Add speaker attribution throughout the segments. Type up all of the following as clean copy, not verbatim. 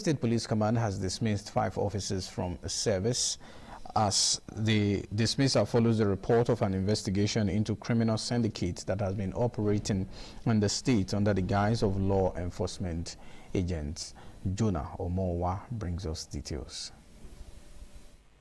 Speaker 1: State Police Command has dismissed 5 officers from service, as the dismissal follows the report of an investigation into criminal syndicates that has been operating in the state under the guise of law enforcement agents. Jonah Omowa brings us details.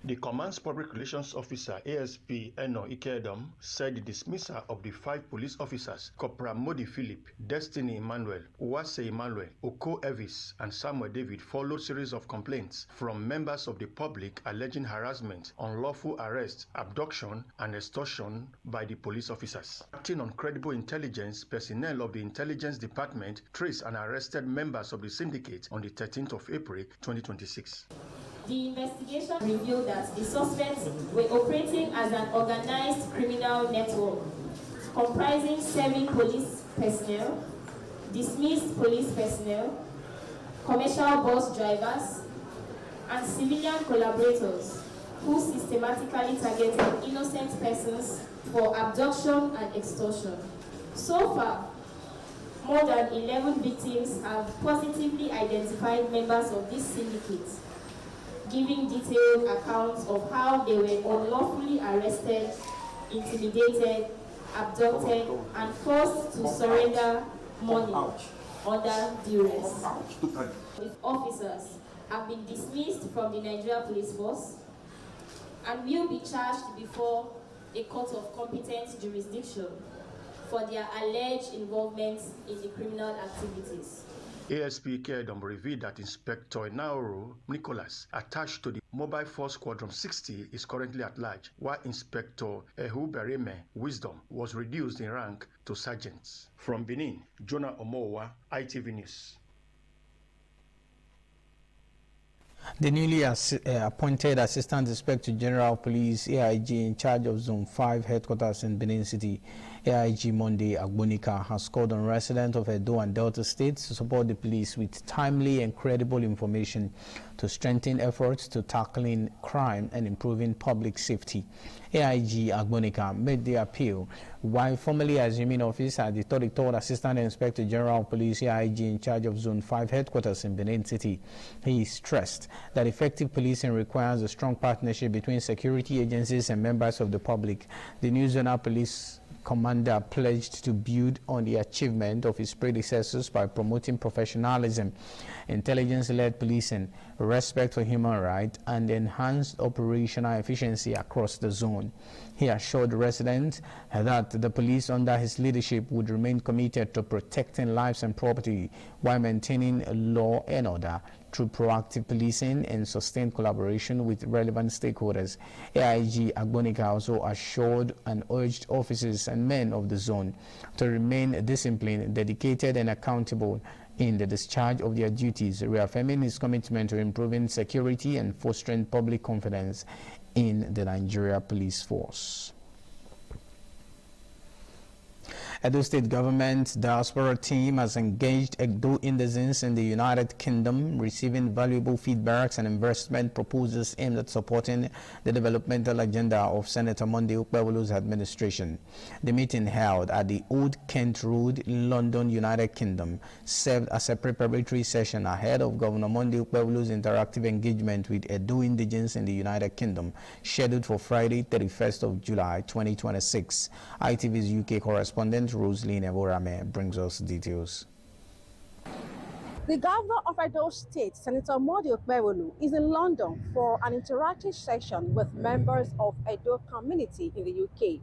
Speaker 2: The Command's Public Relations Officer, ASP Eno Ikedom, said the dismissal of the 5 police officers, Corporal Modi Philip, Destiny Emmanuel, Uwase Emmanuel, Oko Evis, and Samuel David followed series of complaints from members of the public alleging harassment, unlawful arrest, abduction, and extortion by the police officers. Acting on credible intelligence, personnel of the Intelligence Department traced and arrested members of the syndicate on the 13th of April 2026.
Speaker 3: The investigation revealed that the suspects were operating as an organized criminal network comprising 7 police personnel, dismissed police personnel, commercial bus drivers, and civilian collaborators who systematically targeted innocent persons for abduction and extortion. So far, more than 11 victims have positively identified members of this syndicate, giving detailed accounts of how they were unlawfully arrested, intimidated, abducted, and forced to surrender money under duress. The officers have been dismissed from the Nigeria Police Force and will be charged before a court of competent jurisdiction for their alleged involvement in the criminal activities.
Speaker 2: ASP Kedom revealed that Inspector Nauru Nicholas, attached to the Mobile Force Squadron 60, is currently at large, while Inspector Ehu Bereme Wisdom was reduced in rank to sergeant. From Benin, Jonah Omowa, Itv News.
Speaker 1: The newly appointed Assistant Inspector General of Police, AIG, in charge of Zone 5 headquarters in Benin City, AIG Monday Agbonika, has called on residents of Edo and Delta states to support the police with timely and credible information to strengthen efforts to tackling crime and improving public safety. AIG Agbonika made the appeal while formally assuming office as the 33rd Assistant Inspector General of Police, AIG, in charge of Zone 5 headquarters in Benin City. He stressed that effective policing requires a strong partnership between security agencies and members of the public. The new zonal police commander pledged to build on the achievement of his predecessors by promoting professionalism, intelligence-led policing, respect for human rights, and enhanced operational efficiency across the zone. He assured residents that the police under his leadership would remain committed to protecting lives and property while maintaining law and order through proactive policing and sustained collaboration with relevant stakeholders. AIG Agbonika also assured and urged officers and men of the zone to remain disciplined, dedicated, and accountable in the discharge of their duties, reaffirming his commitment to improving security and fostering public confidence in the Nigeria Police Force. Edo State Government Diaspora team has engaged Edo citizens in the United Kingdom, receiving valuable feedbacks and investment proposals aimed at supporting the developmental agenda of Senator Monday Ukpewolu's administration. The meeting held at the Old Kent Road, London, United Kingdom, served as a preparatory session ahead of Governor Monday Ukpewolu's interactive engagement with Edo indigenes in the United Kingdom, scheduled for Friday, 31st of July, 2026. ITV's UK correspondent Rosaline Evorame brings us details.
Speaker 4: The governor of Edo State, Senator Monday Ukpewolu, is in London for an interactive session with members of Edo community in the UK.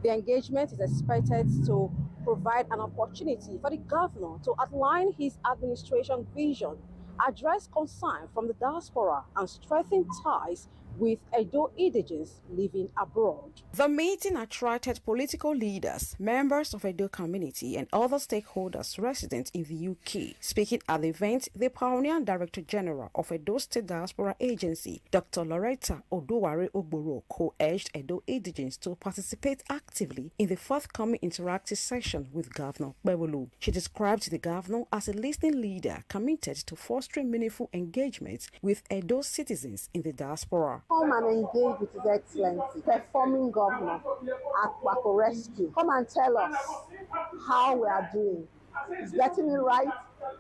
Speaker 4: The engagement is expected to provide an opportunity for the governor to outline his administration vision, address concerns from the diaspora, and strengthen ties with Edo indigenes living abroad. The meeting attracted political leaders, members of Edo community, and other stakeholders resident in the UK. Speaking at the event, the pioneer and Director General of Edo State Diaspora Agency, Dr. Loretta Odoware Ogboro, urged Edo indigenes to participate actively in the forthcoming interactive session with Governor Ukpewolu. She described the governor as a listening leader committed to fostering meaningful engagements with Edo citizens in the diaspora.
Speaker 5: Come and engage with His Excellency, performing governor at Wako Rescue. Come and tell us how we are doing. Is getting it right?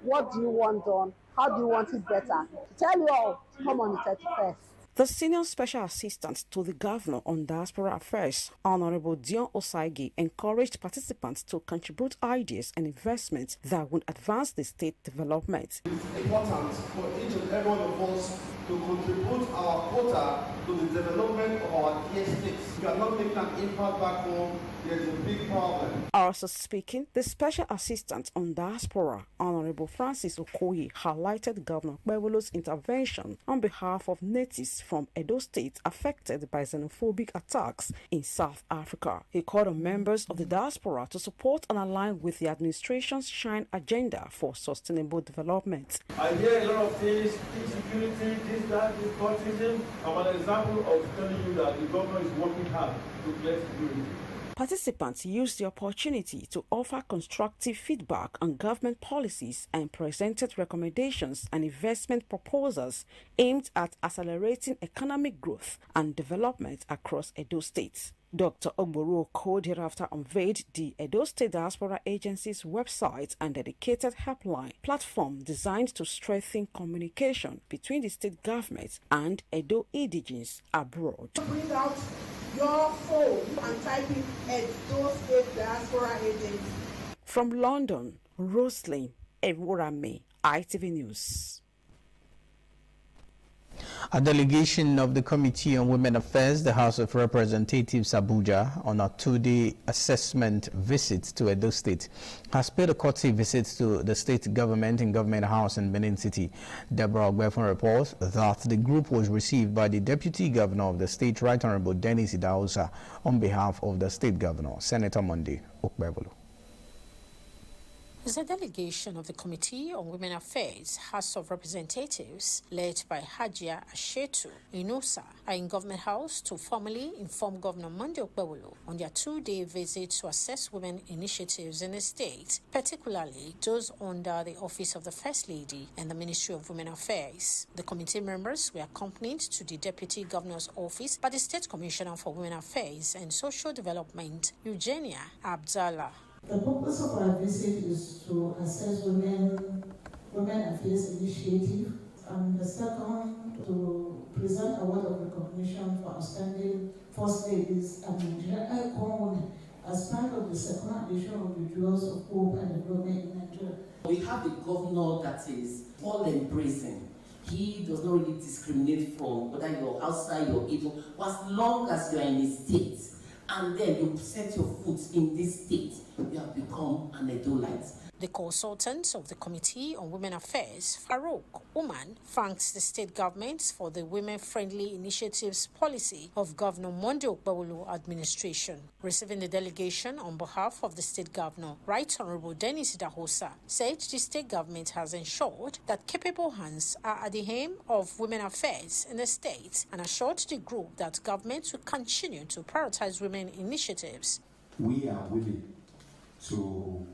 Speaker 5: What do you want done? How do you want it better? Tell you all, come on the 31st.
Speaker 4: The Senior Special Assistant to the Governor on Diaspora Affairs, Honorable Dion Osaigi, encouraged participants to contribute ideas and investments that would advance the state development.
Speaker 6: It's important for each and every one of us to contribute our quota to the development of our dear states. If you are not making an impact back home, there's a big problem.
Speaker 4: Also speaking, the Special Assistant on Diaspora, Honorable Francis Okoye, highlighted Governor Kpewolo's intervention on behalf of natives from Edo State affected by xenophobic attacks in South Africa. He called on members of the diaspora to support and align with the administration's SHINE agenda for sustainable development.
Speaker 6: I hear a lot of things, insecurity, this, that, this, cultism. I'm an example of telling you that the government is working hard to get security.
Speaker 4: Participants used the opportunity to offer constructive feedback on government policies and presented recommendations and investment proposals aimed at accelerating economic growth and development across Edo State. Dr. Ogboro Oko thereafter unveiled the Edo State Diaspora Agency's website and dedicated helpline platform designed to strengthen communication between the state government and Edo indigenes abroad.
Speaker 5: Bring out your phone and type in Edo State Diaspora Agency.
Speaker 4: From London, Roslyn Eworame, ITV News.
Speaker 1: A delegation of the Committee on Women Affairs, the House of Representatives Abuja, on a two-day assessment visit to Edo State, has paid a courtesy visit to the state government and government house in Benin City. Deborah Ogbefun reports that the group was received by the Deputy Governor of the state, Right Honorable Dennis Idahosa, on behalf of the state governor, Senator Monday Okpebolo.
Speaker 7: The delegation of the Committee on Women Affairs, House of Representatives, led by Hajia Ashetu Inusa, are in Government House to formally inform Governor Monday Okpebolo on their two-day visit to assess women initiatives in the state, particularly those under the Office of the First Lady and the Ministry of Women Affairs. The committee members were accompanied to the Deputy Governor's office by the State Commissioner for Women Affairs and Social Development, Eugenia Abdallah.
Speaker 8: The purpose of our visit is to assess women affairs initiative, and the second to present a word of recognition for outstanding First Ladies and Nigeria icon as part of the second edition of the Jewels of Hope and Development in Nigeria.
Speaker 9: We have a governor that is all embracing. He does not really discriminate from whether you're outside or even, as long as you're in a state and then you set your foot in this state, you have become an Edolite.
Speaker 7: The consultant of the Committee on Women Affairs, Farouk Uman, thanks the state government for the women-friendly initiatives policy of Governor Monday Okpebolo administration. Receiving the delegation on behalf of the state governor, Right Honorable Dennis Idahosa, said the state government has ensured that capable hands are at the helm of women affairs in the state and assured the group that government will continue to prioritize women initiatives.
Speaker 10: We are willing to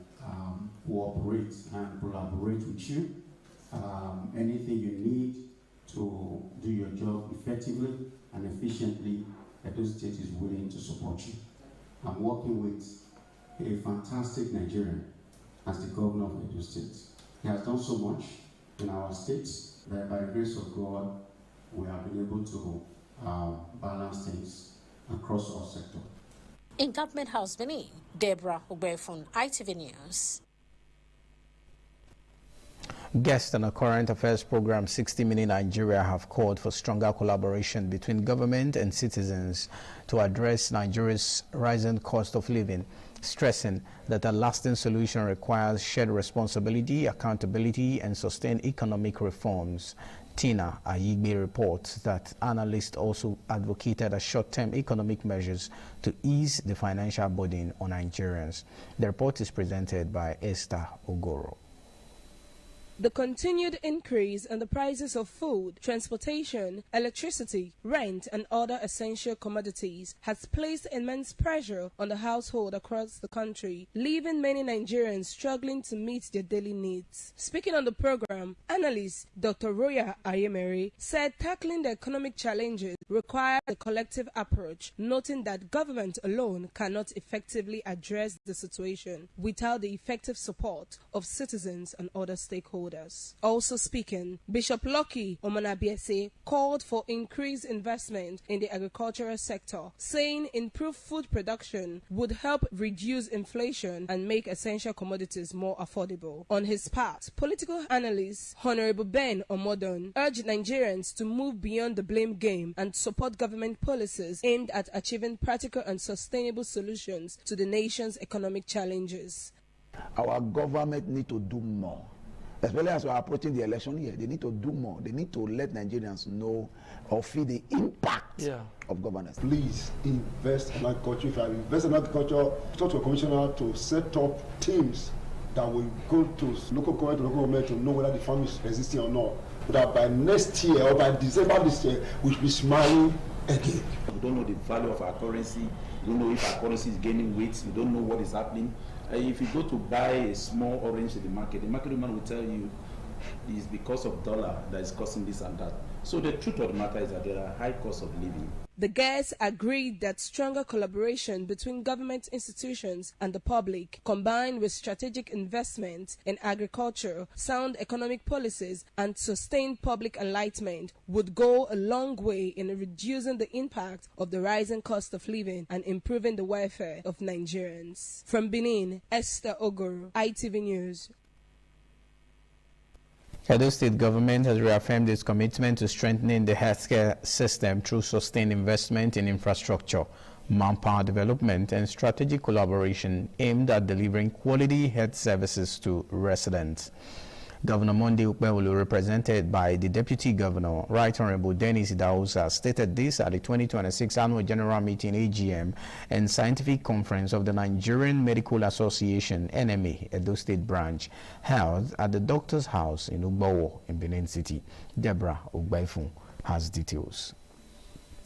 Speaker 10: cooperate and collaborate with you. Anything you need to do your job effectively and efficiently, Edo State is willing to support you. I'm working with a fantastic Nigerian as the governor of Edo State. He has done so much in our state that by the grace of God, we have been able to balance things across all sectors.
Speaker 7: In Government House, Benin, Deborah Ogbefun, ITV News.
Speaker 1: Guests on a current affairs program 60 Minutes Nigeria have called for stronger collaboration between government and citizens to address Nigeria's rising cost of living, stressing that a lasting solution requires shared responsibility, accountability, and sustained economic reforms. Tina Ayigbe reports that analysts also advocated a short-term economic measures to ease the financial burden on Nigerians. The report is presented by Esther Ogoro.
Speaker 11: The continued increase in the prices of food, transportation, electricity, rent, and other essential commodities has placed immense pressure on the household across the country, leaving many Nigerians struggling to meet their daily needs. Speaking on the program, analyst Dr. Roya Ayemere said tackling the economic challenges requires a collective approach, noting that government alone cannot effectively address the situation without the effective support of citizens and other stakeholders. stakeholders. Also speaking, Bishop Lucky Omanabiese called for increased investment in the agricultural sector, saying improved food production would help reduce inflation and make essential commodities more affordable. On his part, political analyst Honorable Ben Omodon urged Nigerians to move beyond the blame game and support government policies aimed at achieving practical and sustainable solutions to the nation's economic challenges.
Speaker 12: Our government need to do more. Especially as we are approaching the election year, they need to do more. They need to let Nigerians know or feel the impact of governance.
Speaker 13: Please invest in agriculture. If you invest in agriculture, talk to a commissioner to set up teams that will go to local government to know whether the farm is resisting or not. But that by next year or by December this year, we should be smiling again.
Speaker 10: We don't know the value of our currency. We don't know if our currency is gaining weight. We don't know what is happening. If you go to buy a small orange in the market woman will tell you it's because of dollar that is causing this and that. So the truth of the matter is that there are high costs of living.
Speaker 11: The guests agreed that stronger collaboration between government institutions and the public, combined with strategic investment in agriculture, sound economic policies, and sustained public enlightenment, would go a long way in reducing the impact of the rising cost of living and improving the welfare of Nigerians. From Benin, Esther Ogoro, ITV News.
Speaker 1: Edo State government has reaffirmed its commitment to strengthening the healthcare system through sustained investment in infrastructure, manpower development, and strategic collaboration aimed at delivering quality health services to residents. Governor Monday Ukpewulu, represented by the Deputy Governor, Right Honorable Dennis Idahosa, stated this at the 2026 Annual General Meeting AGM and Scientific Conference of the Nigerian Medical Association NMA Edo State Branch, held at the Doctor's House in Ugbowo in Benin City. Deborah Ogbaifun has details.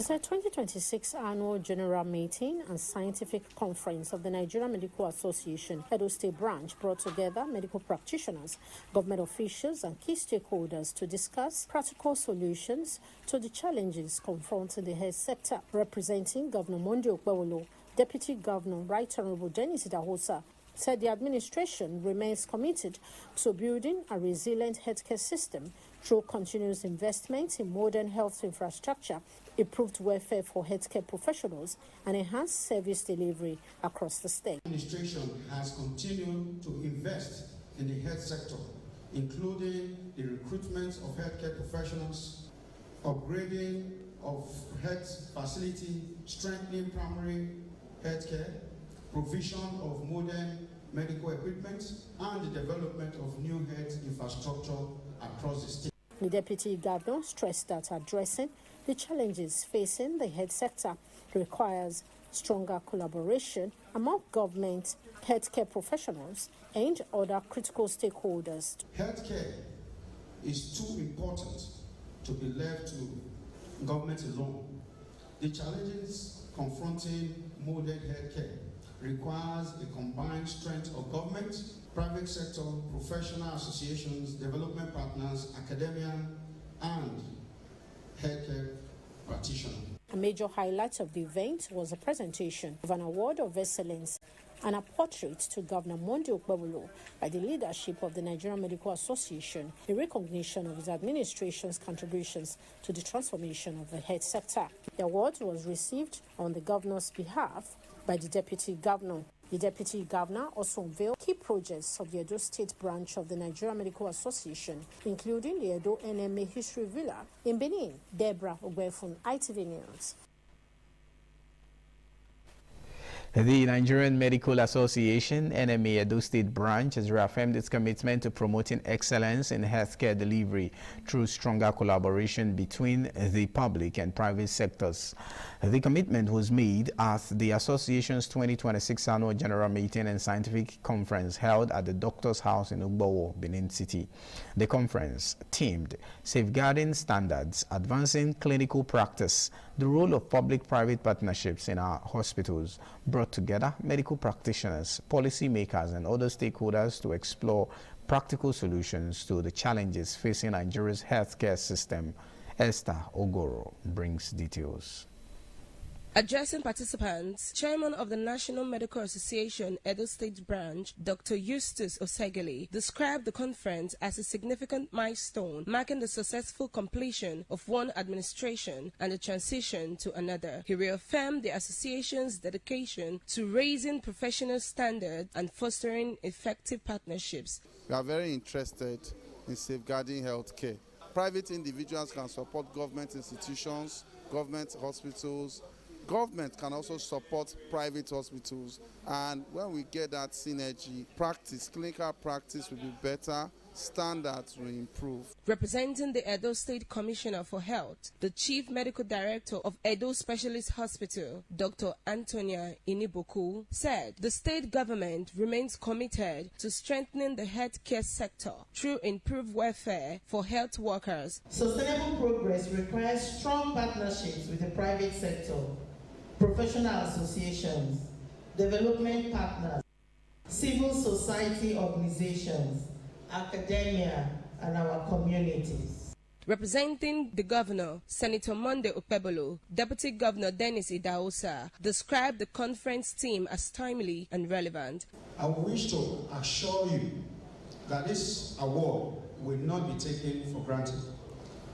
Speaker 7: The 2026 Annual General Meeting and Scientific Conference of the Nigerian Medical Association Edo State Branch brought together medical practitioners, government officials, and key stakeholders to discuss practical solutions to the challenges confronting the health sector. Representing Governor Monday Ukpewulu, Deputy Governor Right Honorable Dennis Idahosa said the administration remains committed to building a resilient healthcare system through continuous investment in modern health infrastructure, improved welfare for healthcare professionals, and enhanced service delivery across the state.
Speaker 6: The administration has continued to invest in the health sector, including the recruitment of healthcare professionals, upgrading of health facility, strengthening primary healthcare, provision of modern medical equipment, and the development of new health infrastructure across the state.
Speaker 7: The Deputy Governor stressed that addressing the challenges facing the health sector requires stronger collaboration among government, healthcare professionals, and other critical stakeholders.
Speaker 6: Healthcare is too important to be left to government alone. The challenges confronting modern healthcare requires a combined strength of government, private sector, professional associations, development partners, academia, and healthcare practitioners.
Speaker 7: A major highlight of the event was a presentation of an award of excellence and a portrait to Governor Monday Ukpewulu by the leadership of the Nigerian Medical Association in recognition of his administration's contributions to the transformation of the health sector. The award was received on the governor's behalf by the Deputy Governor. The Deputy Governor also unveiled key projects of the Edo State branch of the Nigerian Medical Association, including the Edo NMA History Villa in Benin. Deborah Ogbaifun, ITV News.
Speaker 1: The Nigerian Medical Association NMA Edo State Branch has reaffirmed its commitment to promoting excellence in healthcare delivery through stronger collaboration between the public and private sectors. The commitment was made at the association's 2026 Annual General Meeting and Scientific Conference held at the Doctor's House in Ugbowo, Benin City. The conference themed Safeguarding Standards, Advancing Clinical Practice, the role of public-private partnerships in our hospitals, brought together medical practitioners, policymakers, and other stakeholders to explore practical solutions to the challenges facing Nigeria's healthcare system. Esther Ogoro brings details.
Speaker 11: Addressing participants, Chairman of the National Medical Association Edo State Branch, Dr. Eustace Osegele, described the conference as a significant milestone, marking the successful completion of one administration and the transition to another. He reaffirmed the association's dedication to raising professional standards and fostering effective partnerships.
Speaker 14: We are very interested in safeguarding healthcare. Private individuals can support government institutions, government hospitals. Government can also support private hospitals, and when we get that synergy, clinical practice will be better, standards will improve.
Speaker 11: Representing the Edo State Commissioner for Health, the Chief Medical Director of Edo Specialist Hospital, Dr. Antonia Iniboku, said the state government remains committed to strengthening the healthcare sector through improved welfare for health workers.
Speaker 15: Sustainable progress requires strong partnerships with the private sector, professional associations, development partners, civil society organizations, academia, and our communities.
Speaker 11: Representing the governor, Senator Monday Okpebolo, Deputy Governor Dennis Idahosa, described the conference theme as timely and relevant.
Speaker 6: I wish to assure you that this award will not be taken for granted.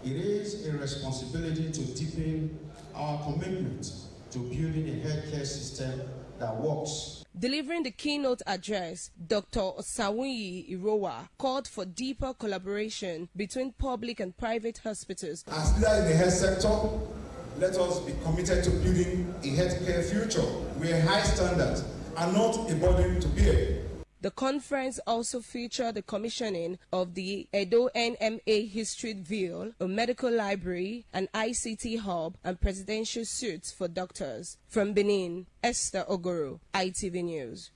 Speaker 6: It is a responsibility to deepen our commitment to building a healthcare system that works.
Speaker 11: Delivering the keynote address, Dr. Osawuyi Irowa called for deeper collaboration between public and private hospitals.
Speaker 16: As leaders in the health sector, let us be committed to building a healthcare future where high standards are not a burden to bear.
Speaker 11: The conference also featured the commissioning of the Edo NMA History Ville, a medical library, an ICT hub, and presidential suites for doctors. From Benin, Esther Ogoro, ITV News.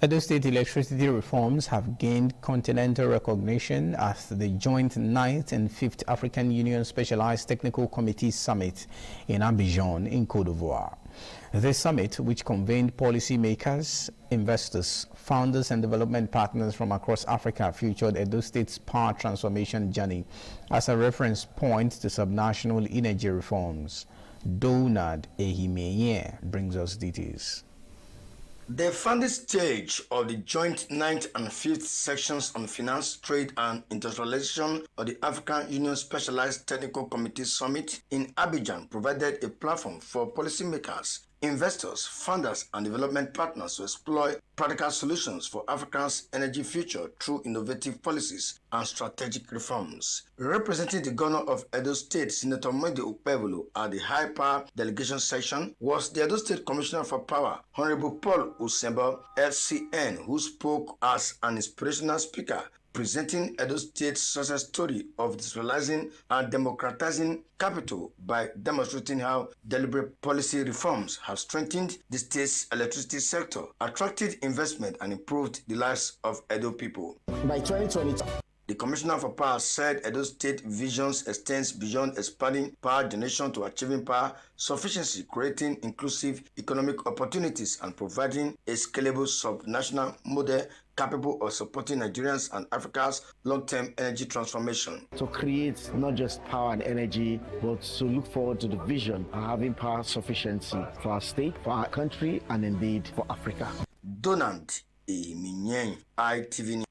Speaker 1: Edo State electricity reforms have gained continental recognition at the joint 9th and 5th African Union Specialized Technical Committee Summit in Abidjan in Côte d'Ivoire. This summit, which convened policymakers, investors, founders and development partners from across Africa, featured Edo State's power transformation journey as a reference point to subnational energy reforms. Donald Ehimeye brings us details.
Speaker 2: The founding stage of the joint 9th and 5th sections on finance, trade and industrialization of the African Union Specialized Technical Committee Summit in Abidjan provided a platform for policymakers, investors, funders and development partners to explore practical solutions for Africa's energy future through innovative policies and strategic reforms. Representing the governor of Edo State, Senator Monday Okpebolo, at the High Power Delegation Section was the Edo State Commissioner for Power, Honorable Paul Usemba, FCN, who spoke as an inspirational speaker, presenting Edo State's success story of decentralizing and democratizing capital by demonstrating how deliberate policy reforms have strengthened the state's electricity sector, attracted investment, and improved the lives of Edo people.
Speaker 17: By 2020,
Speaker 2: the Commissioner for Power said Edo State visions extends beyond expanding power generation to achieving power sufficiency, creating inclusive economic opportunities, and providing a scalable subnational model capable of supporting Nigerians and Africa's long-term energy transformation.
Speaker 17: To create not just power and energy, but to look forward to the vision of having power sufficiency for our state, for our country, and indeed for Africa.
Speaker 2: Donald Ehimeye, ITV News.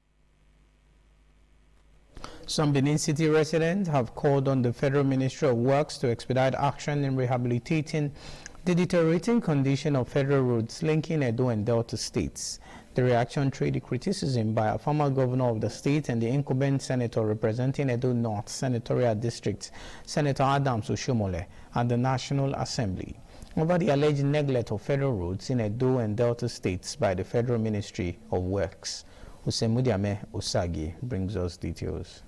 Speaker 1: Some Benin City residents have called on the Federal Ministry of Works to expedite action in rehabilitating the deteriorating condition of federal roads linking Edo and Delta states. The reaction traded criticism by a former governor of the state and the incumbent senator representing Edo North Senatorial District, Senator Adams Oshomole, at the National Assembly over the alleged neglect of federal roads in Edo and Delta states by the Federal Ministry of Works. Usemudiame Osagi brings us details.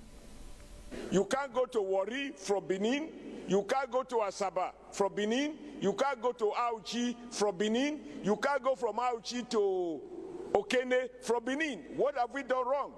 Speaker 18: You can't go to Warri from Benin. You can't go to Asaba from Benin. You can't go to Auchi from Benin. You can't go from Auchi to Okene from Benin. What have we done wrong?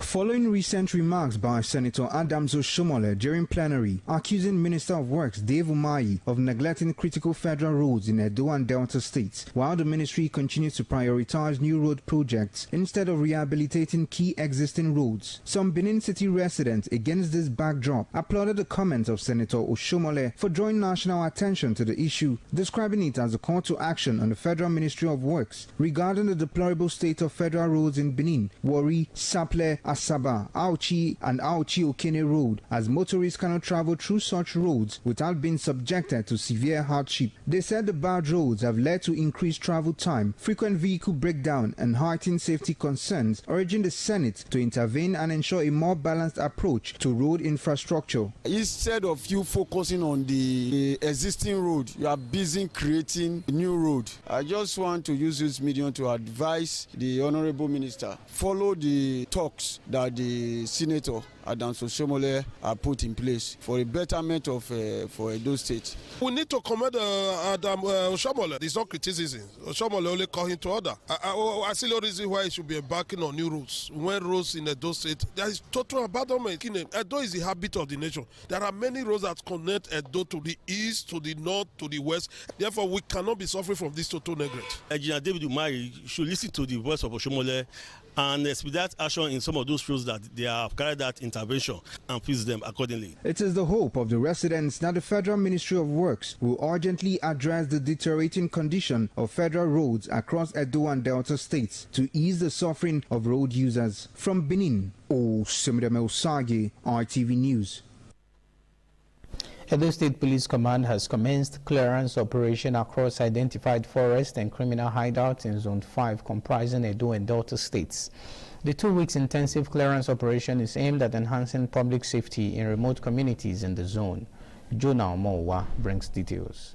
Speaker 19: Following recent remarks by Senator Adams Oshomole during plenary, accusing Minister of Works Dave Umahi of neglecting critical federal roads in Edo and Delta states, while the ministry continues to prioritize new road projects instead of rehabilitating key existing roads. Some Benin City residents, against this backdrop, applauded the comments of Senator Oshomole for drawing national attention to the issue, describing it as a call to action on the Federal Ministry of Works regarding the deplorable state of federal roads in Benin, Warri, Saple, Asaba, Auchi and Auchi Okene Road, as motorists cannot travel through such roads without being subjected to severe hardship. They said the bad roads have led to increased travel time, frequent vehicle breakdown and heightened safety concerns, urging the Senate to intervene and ensure a more balanced approach to road infrastructure.
Speaker 20: Instead of you focusing on the existing road, you are busy creating a new road. I just want to use this medium to advise the Honorable Minister, follow the talks that the Senator Adams Oshomole have put in place for a betterment of for Edo State.
Speaker 21: We need to commend Adams Oshomole. It's not criticism. Oshomole only call him to order. I see no reason why he should be embarking on new roads. When roads in Edo State, there is total abandonment. Edo is the habit of the nation. There are many roads that connect Edo to the east, to the north, to the west. Therefore, we cannot be suffering from this total neglect.
Speaker 22: Engineer David Umahi should listen to the voice of Oshomole and expedite action in some of those roads that they have carried out intervention and fix them accordingly.
Speaker 19: It is the hope of the residents that the Federal Ministry of Works will urgently address the deteriorating condition of federal roads across Edo and Delta states to ease the suffering of road users. From Benin, Osemideme Osage, ITV News.
Speaker 1: Edo State Police Command has commenced clearance operation across identified forest and criminal hideouts in Zone 5 comprising Edo and Delta states. The 2 weeks intensive clearance operation is aimed at enhancing public safety in remote communities in the zone. Jonah Omowa brings details.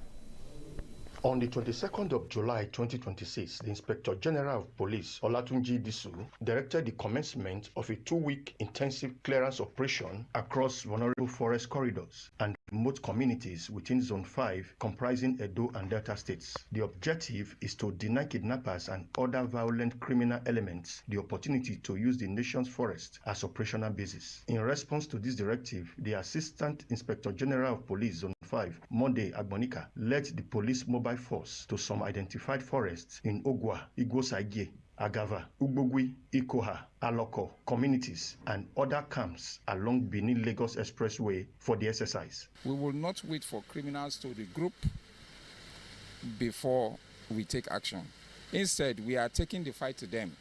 Speaker 2: On the 22nd of July 2026, the Inspector General of Police, Olatunji Disu, directed the commencement of a 2-week intensive clearance operation across vulnerable forest corridors and remote communities within Zone 5 comprising Edo and Delta states. The objective is to deny kidnappers and other violent criminal elements the opportunity to use the nation's forest as operational basis. In response to this directive, the Assistant Inspector General of Police Zone 5, Monday Agbonika, led the police mobile force to some identified forests in Ogwa, Igwosagie, Agava, Ugbogwi, Ikoha, Aloko communities and other camps along Benin-Lagos Expressway for the exercise.
Speaker 23: We will not wait for criminals to regroup before we take action. Instead, we are taking the fight to them,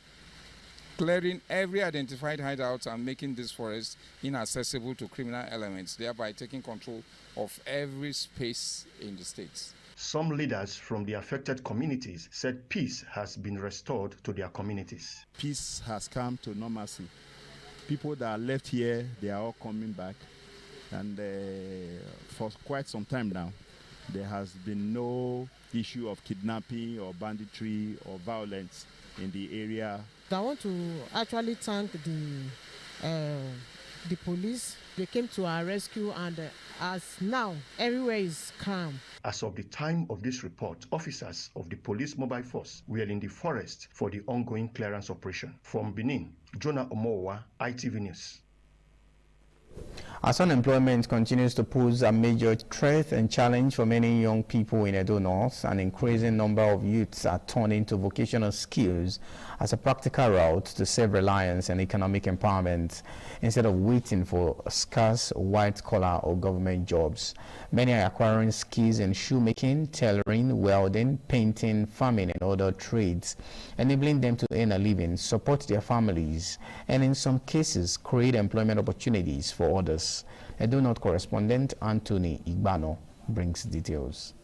Speaker 23: clearing every identified hideout and making this forest inaccessible to criminal elements, thereby taking control of every space in the states.
Speaker 2: Some leaders from the affected communities said peace has been restored to their communities.
Speaker 24: Peace has come to normalcy. People that are left here, they are all coming back. And for quite some time now, there has been no issue of kidnapping or banditry or violence in the area.
Speaker 25: I want to actually thank the police. They came to our rescue, and as now everywhere is calm.
Speaker 2: As of the time of this report, officers of the police mobile force were in the forest for the ongoing clearance operation. From Benin, Jonah Omowa, ITV News.
Speaker 1: As unemployment continues to pose a major threat and challenge for many young people in Edo North, an increasing number of youths are turning to vocational skills as a practical route to self-reliance and economic empowerment instead of waiting for scarce white-collar or government jobs. Many are acquiring skills in shoemaking, tailoring, welding, painting, farming, and other trades, enabling them to earn a living, support their families, and in some cases create employment opportunities for others. Edo North correspondent Anthony Igbano brings details.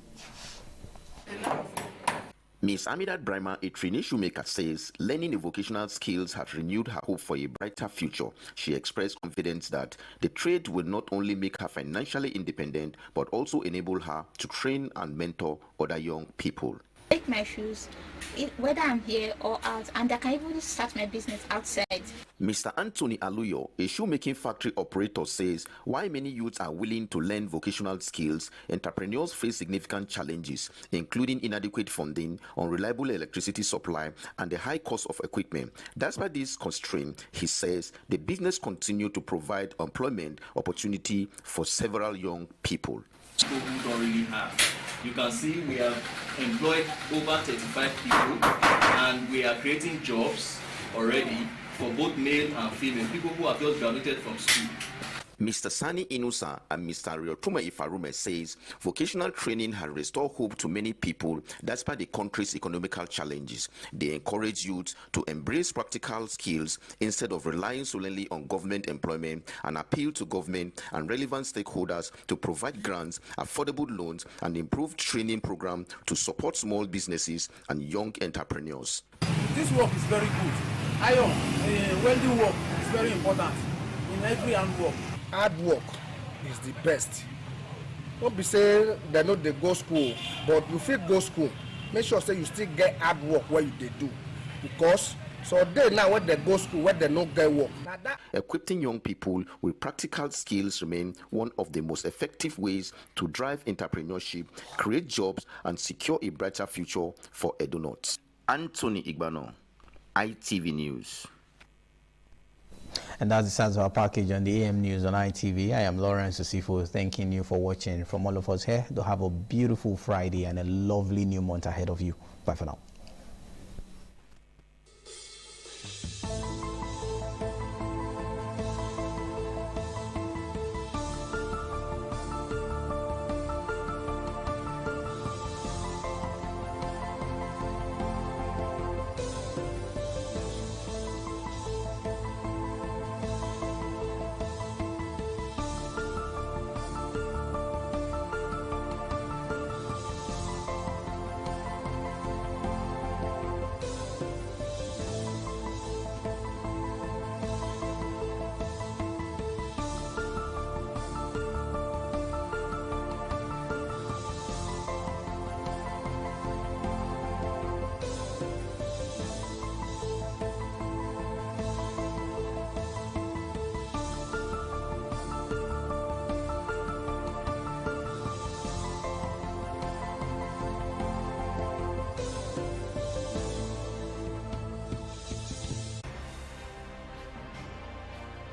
Speaker 26: Ms. Amidat Brima, a trainee shoemaker, says learning the vocational skills has renewed her hope for a brighter future. She expressed confidence that the trade will not only make her financially independent, but also enable her to train and mentor other young people.
Speaker 3: make my shoes, whether I'm here or out, and I can even start my business outside.
Speaker 26: Mr. Anthony Aluyo, a shoemaking factory operator, says while many youths are willing to learn vocational skills, entrepreneurs face significant challenges, including inadequate funding, unreliable electricity supply, and the high cost of equipment. Despite this constraint, he says the business continues to provide employment opportunity for several young people.
Speaker 4: People who don't really have. You can see we have employed over 35 people, and we are creating jobs already for both male and female, people who have just graduated from school.
Speaker 26: Mr. Sani Inusa and Mr. Riotuma Ifarume says vocational training has restored hope to many people despite the country's economical challenges. They encourage youth to embrace practical skills instead of relying solely on government employment, and appeal to government and relevant stakeholders to provide grants, affordable loans, and improved training programs to support small businesses and young entrepreneurs.
Speaker 5: This work is very good. Iron, welding work is very important in every handwork.
Speaker 8: Hard work is the best. Don't be saying they know they go school, but you fit go school. Make sure say you still get hard work where you they do, because so they now when they go school where they don't get work.
Speaker 26: Equipping young people with practical skills remain one of the most effective ways to drive entrepreneurship, create jobs, and secure a brighter future for Edonorth. Anthony Igbano, ITV News.
Speaker 1: And that's the size of our package on the AM News on ITV. I am Lawrence Osifo, thanking you for watching. From all of us here, do have a beautiful Friday and a lovely new month ahead of you. Bye for now.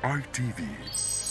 Speaker 9: ITV.